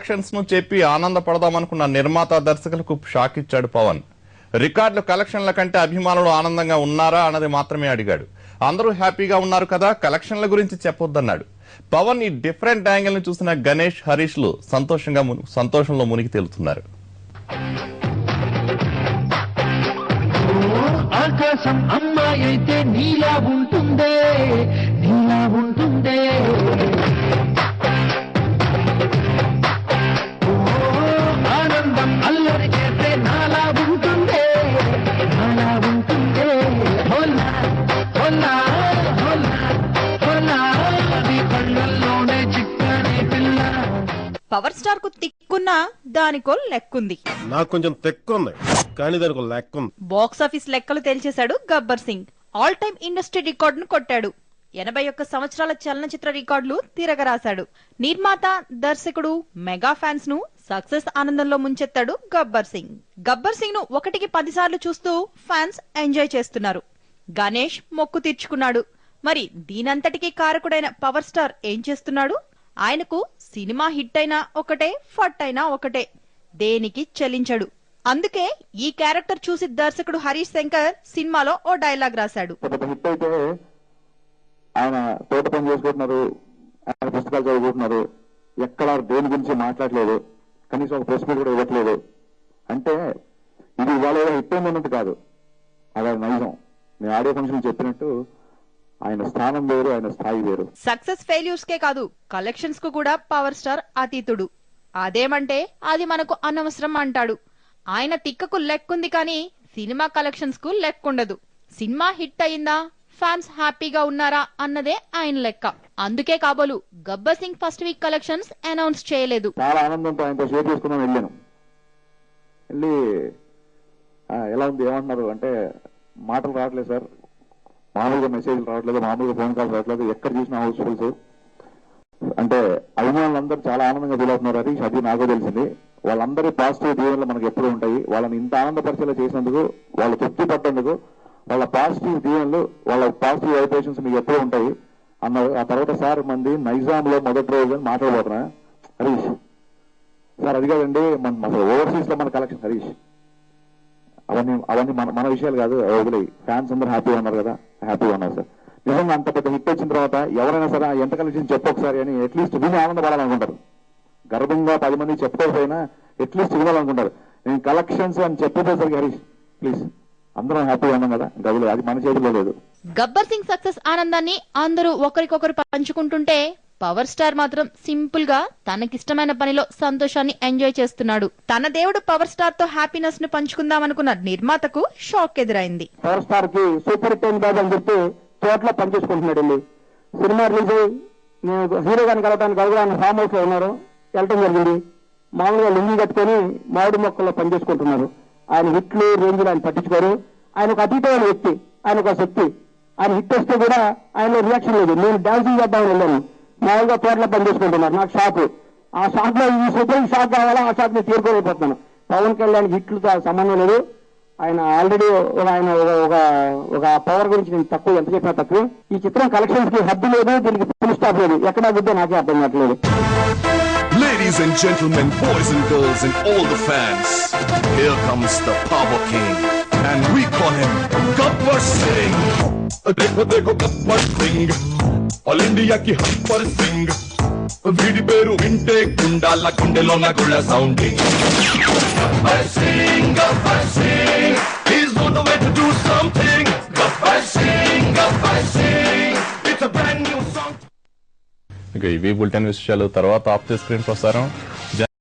Collections ను చెప్పి ఆనందపడదామనుకున్న నిర్మాత దర్శకులకు షాక్ ఇచ్చాడు పవన్. రికార్డుల కలెక్షన్ల కంటే అభిమానులు ఆనందంగా ఉన్నారా అన్నది మాత్రమే అడిగాడు. అందరూ హ్యాపీగా ఉన్నారు కదా, కలెక్షన్ల గురించి చెప్పొద్దన్నాడు. పవన్ ఈ డిఫరెంట్ యాంగిల్ ను చూసిన గణేష్, హరీష్ లు సంతోషంలో మునిగి తేలుతున్నారు. ఆకాశం అమ్మాయి అయితే నీలా ఉంటుందే, నీలా ఉంటుందే. ఆనందం అల్లరి చేస్తే నాలా ఉంటుందే, నాలా ఉంటుందే. హోలా హోలా హోలా హోలా నీ కళ్ళల్లోనే చిక్కని పిల్ల. పవర్ స్టార్ కు తిక్కున్నా దానికో లెక్కుంది. నాకు కొంచెం తెక్కుంది కానీ దానికి లెక్కుంది. బాక్సాఫీస్ లెక్కలు తేల్చేశాడు Gabbar Singh. All time industry రికార్డును కొట్టాడు. 81 సంవత్సరాల చలనచిత్ర రికార్డులు తిరగరాశాడు. నిర్మాత, దర్శకుడు, మెగా ఫ్యాన్స్ ను సక్సెస్ ఆనందంలో ముంచెత్తాడు గబ్బర్ సింగ్. గబ్బర్ సింగ్ ను 1కి 10 సార్లు చూస్తూ ఫ్యాన్స్ ఎంజాయ్ చేస్తున్నారు. గణేష్ మొక్కు తీర్చుకున్నాడు. మరి దీనంతటికీ కారకుడైన పవర్ స్టార్ ఏం చేస్తున్నాడు? ఆయనకు సినిమా హిట్ అయినా ఒకటే, ఫట్ అయినా ఒకటే, దేనికి చెల్లించడు. అందుకే ఈ క్యారెక్టర్ చూసి దర్శకుడు హరీష్ శంకర్ సినిమాలో ఓ డైలాగ్ రాశాడు. హిట్ అయితే ఆయన తోట పని చేసుకుంటున్నారు, ఆయన పుస్తకాలు చదువుకుంటున్నారు, ఎక్కడ దేని గురించి మాట్లాడలేదు, కనీసం ఒక ప్రెస్ మీట్ కూడా ఇవ్వట్లేదు. అంటే ఇది ఇవాళ హిట్ అయిందన్నట్టు కాదు, అదే నైజం. నేను ఆడియో ఫంక్షన్ చెప్పినట్టు ఆయన స్థానం వేరు, ఆయన స్థాయి వేరు. సక్సెస్ ఫెయిల్యూర్స్ కే కాదు, కలెక్షన్స్ కు కూడా పవర్ స్టార్ అతీతుడు. అదేమంటే అది మనకు అనవసరం అంటాడు. ఆయన తిక్కకు లెక్కుంది కానీ సినిమా కలెక్షన్స్ కు లెక్కుండదు. సినిమా హిట్ అయిందా, ఫ్యాన్స్ హ్యాపీగా ఉన్నారా అన్నదే ఆయన లెక్క. అందుకే కాబోలు Gabbar Singh first week collections announce చేయలేదు. చాలా ఆనందంతో ఆయనతో షేర్ చేసుకున్నాను. వెళ్ళి ఎలా ఉంది, ఏమంటున్నారు అంటే మాటలు రావట్లేదు సార్, మామూలుగా మెసేజ్లు రావట్లేదు, మామూలుగా ఫోన్ కాల్ రావట్లేదు, ఎక్కడ చూసినా హౌస్ఫుల్స్. అంటే అభిమానులందరూ చాలా ఆనందంగా ఫీల్ అవుతున్నారు. హరీష్, అది నాకు తెలిసింది. వాళ్ళందరి పాజిటివ్ దీవెనలు మనకు ఎప్పుడు ఉంటాయి. వాళ్ళని ఇంత ఆనందపరిచేలా చేసినందుకు, వాళ్ళు తృప్తి పడ్డందుకు, వాళ్ళ పాజిటివ్ దీవెనలు, వాళ్ళ పాజిటివ్ వైబ్రేషన్స్ మీకు ఎప్పుడు ఉంటాయి అన్నారు. ఆ తర్వాత సార్ మంది నైజాంలో మొదటి రోజు అని మాట్లాడబోతున్నా. హరీష్ సార్ అది కాదండి, మన ఓవర్సీస్ లో మన కలెక్షన్. హరీష్ అవన్నీ మన విషయాలు కాదు, వదిలే. ఫ్యాన్స్ అందరూ హ్యాపీగా ఉన్నారు కదా, హ్యాపీగా ఉన్నారు సార్. నిజంగా అంత పెద్ద హిట్ వచ్చిన తర్వాత ఎవరైనా సరే ఎంత కలెక్షన్ చెప్పొకసారి అని అట్లీస్ట్ విని ఆనందపడాలనుకుంటారు. గర్వంగా 10 మంది చెప్పుకోకపోయినా అట్లీస్ట్ వినాలనుకుంటారు. నేను కలెక్షన్స్ అని చెప్పేసరికి హరీష్ ప్లీజ్ అందరం హ్యాపీగా ఉన్నాం కదా, గదులు అది మన చేతిలో లేదు. గబ్బర్ సింగ్ సక్సెస్ ఆనందాన్ని అందరూ ఒకరికొకరు పంచుకుంటుంటే పవర్ స్టార్ మాత్రం సింపుల్ గా తనకిష్టమైన పనిలో సంతోషాన్ని ఎంజాయ్ చేస్తున్నాడు. తన దేవుడు పవర్ స్టార్ తో హ్యాపీనెస్ ను పంచుకుందామనుకున్న నిర్మాతకు షాక్ ఎదురైంది. పవర్ స్టార్ కి సూపర్ హిట్ అయింది కాదు అని చెప్పి తోటలో పనిచేసుకుంటున్నాడు. వెళ్ళి సినిమా రిలీజ్ అయ్యి నేను హీరో గారిని కలవడానికి అడుగు ఆయన ఫామ్ హౌస్ లో ఉన్నారు, వెళ్ళటం జరిగింది. మామూలుగా లింగి కట్టుకొని మామిడి మొక్కల్లో పనిచేసుకుంటున్నారు. ఆయన హిట్లు రేంజ్లు ఆయన పట్టించుకోరు. ఆయన ఒక అతీతమైన వ్యక్తి, ఆయన ఒక శక్తి. ఆయన హిట్ వస్తే కూడా ఆయనలో రియాక్షన్ లేదు. నేను డాన్సింగ్ చేద్దామని వెళ్ళాను, మామూలుగా తోటలో పనిచేసుకుంటున్నారు. నాకు షాప్, ఆ షాప్ లో ఈ సూపర్ షాప్ కావాలా, ఆ షాప్ ని తీరుకోలేకపోతున్నాను. పవన్ కళ్యాణ్ హిట్లతో సంబంధం లేదు. ఆయన ఆల్రెడీ ఆయన ఒక పవర్ గురించి నేను తక్కువ ఎంత చెప్పినా తక్కువ. ఈ చిత్రం కలెక్షన్స్ కి హద్దు లేదు, దీనికి ఫుల్ స్టాప్ లేదు. ఎక్కడా గుద్దో నాకే అర్థం కావట్లేదు. Ladies and gentlemen, boys and girls and all the fans, here comes the Power King and we call him Gabbar Singh. देखो देखो गब्बर सिंह, ऑल इंडिया की हब्बर सिंह. వీడి పేరు వింటే గుండాల గుండెలో గుళ్ళ sounding. Gabbar Singh, Gabbar Singh, he's on the way to do something. Gabbar Singh, Gabbar Singh, it's a brand new song. ఇక ఇవి bulletin విషయాలు. తర్వాత ఆఫ్ ది స్క్రీన్ ప్రసారం.